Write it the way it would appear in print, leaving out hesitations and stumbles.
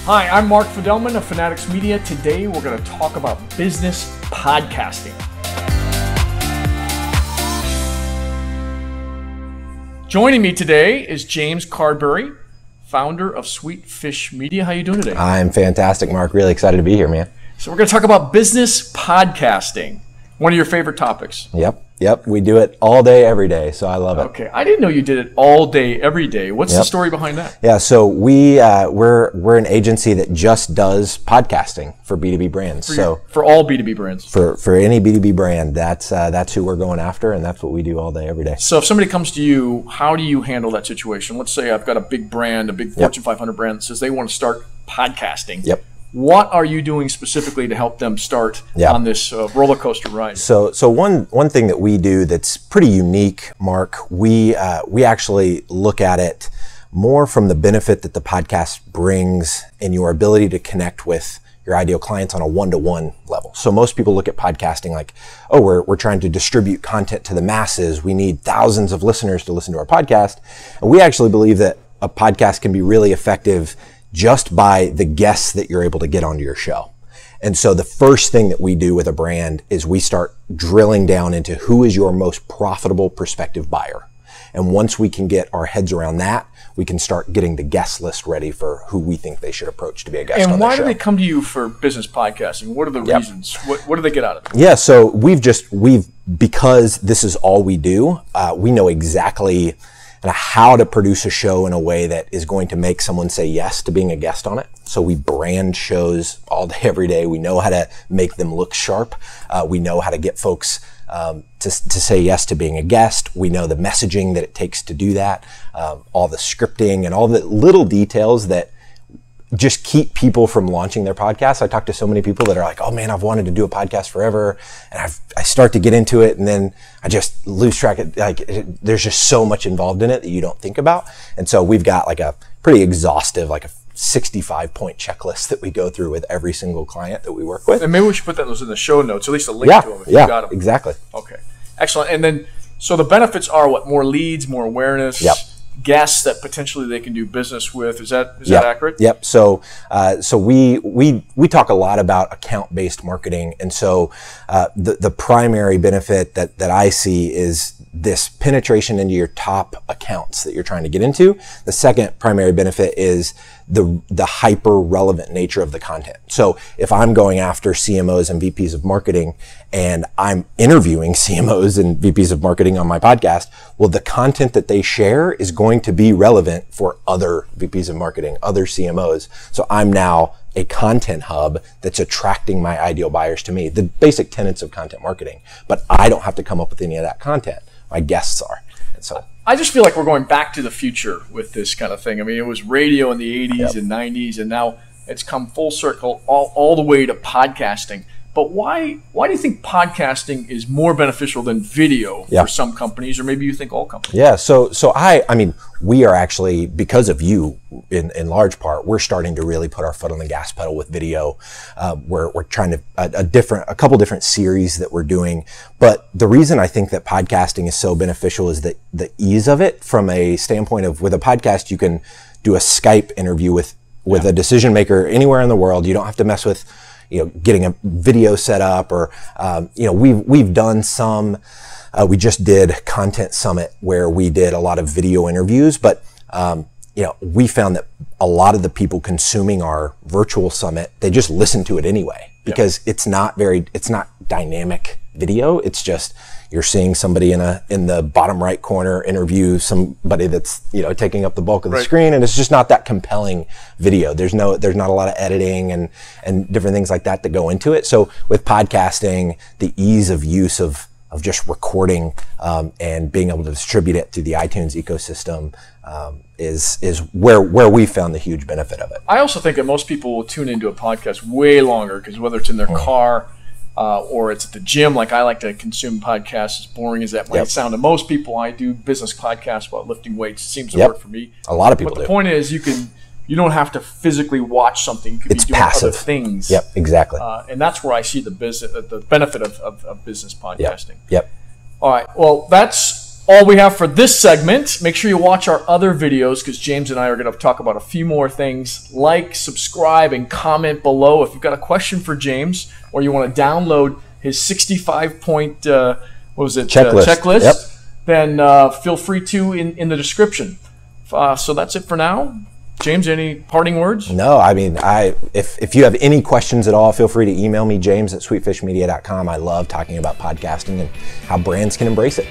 Hi, I'm Mark Fidelman of Fanatics Media. Today we're going to talk about business podcasting. Joining me today is James Cardberry, founder of Sweet Fish Media. How are you doing today? I'm fantastic, Mark. Really excited to be here, man. So we're going to talk about business podcasting, one of your favorite topics. Yep. We do it all day, every day, so I love it. Okay, I didn't know you did it all day, every day. What's the story behind that? Yeah, so we're an agency that just does podcasting for B2B brands. For all B2B brands. For any B2B brand, that's who we're going after, and that's what we do all day, every day. So if somebody comes to you, how do you handle that situation? Let's say I've got a big brand, a big Fortune 500 brand that says they want to start podcasting. Yep. What are you doing specifically to help them start on this roller coaster ride? So one thing that we do that's pretty unique, Mark, we actually look at it more from the benefit that the podcast brings in your ability to connect with your ideal clients on a one-to-one level. So most people look at podcasting like, oh, we're trying to distribute content to the masses. We need thousands of listeners to listen to our podcast. And we actually believe that a podcast can be really effective just by the guests that you're able to get onto your show. And so the first thing that we do with a brand is we start drilling down into who is your most profitable prospective buyer. And once we can get our heads around that, we can start getting the guest list ready for who we think they should approach to be a guest on the show. And why do they come to you for business podcasting? What are the reasons? What do they get out of it? Yeah, so because this is all we do, we know exactly how to produce a show in a way that is going to make someone say yes to being a guest on it. So we brand shows all day, every day. We know how to make them look sharp. We know how to get folks to say yes to being a guest. We know the messaging that it takes to do that, all the scripting and all the little details that just keep people from launching their podcasts. I talk to so many people that are like, oh man, I've wanted to do a podcast forever. And I start to get into it and then I just lose track of, there's just so much involved in it that you don't think about. And so we've got like a pretty exhaustive, like a 65-point checklist that we go through with every single client that we work with. And maybe we should put those in the show notes, at least a link to them if you got them. Exactly. Okay, excellent. And then, so the benefits are what? More leads, more awareness. Guests that potentially they can do business with. Is that accurate? Yep. So we talk a lot about account-based marketing, and so the primary benefit that I see is this penetration into your top accounts that you're trying to get into. The second primary benefit is the hyper relevant nature of the content. So if I'm going after CMOs and VPs of marketing and I'm interviewing CMOs and VPs of marketing on my podcast, well, the content that they share is going to be relevant for other VPs of marketing, other CMOs. So I'm now a content hub that's attracting my ideal buyers to me, the basic tenets of content marketing, but I don't have to come up with any of that content. My guests are. And so I just feel like we're going back to the future with this kind of thing. I mean, it was radio in the 80s and 90s, and now it's come full circle all the way to podcasting. But why do you think podcasting is more beneficial than video for some companies, or maybe you think all companies? Yeah, so I mean, we are actually, because of you, in large part, we're starting to really put our foot on the gas pedal with video. We're trying to a couple different series that we're doing. But the reason I think that podcasting is so beneficial is that the ease of it, from a standpoint of, with a podcast, you can do a Skype interview with a decision maker anywhere in the world. You don't have to mess with getting a video set up, or we've done some. We just did Content Summit where we did a lot of video interviews, but we found that a lot of the people consuming our virtual summit, they just listen to it anyway because it's not dynamic video. It's just you're seeing somebody in the bottom right corner interview somebody that's taking up the bulk of the screen, and it's just not that compelling video. There's not a lot of editing and different things like that go into it. So with podcasting, the ease of use of just recording and being able to distribute it through the iTunes ecosystem is where we found the huge benefit of it. I also think that most people will tune into a podcast way longer, because whether it's in their car or it's at the gym, like I like to consume podcasts, as boring as that might sound to most people. I do business podcasts while lifting weights. It seems to work for me. A lot of people do. But the point is, you don't have to physically watch something. You could be doing other things. Yep, exactly. And that's where I see the benefit of business podcasting. Yep. All right. Well, that's all we have for this segment. Make sure you watch our other videos because James and I are going to talk about a few more things. Like, subscribe, and comment below if you've got a question for James or you want to download his 65-point checklist. Yep. Then feel free to in the description. So that's it for now. James, any parting words? No, I mean, if you have any questions at all, feel free to email me, James@sweetfishmedia.com. I love talking about podcasting and how brands can embrace it.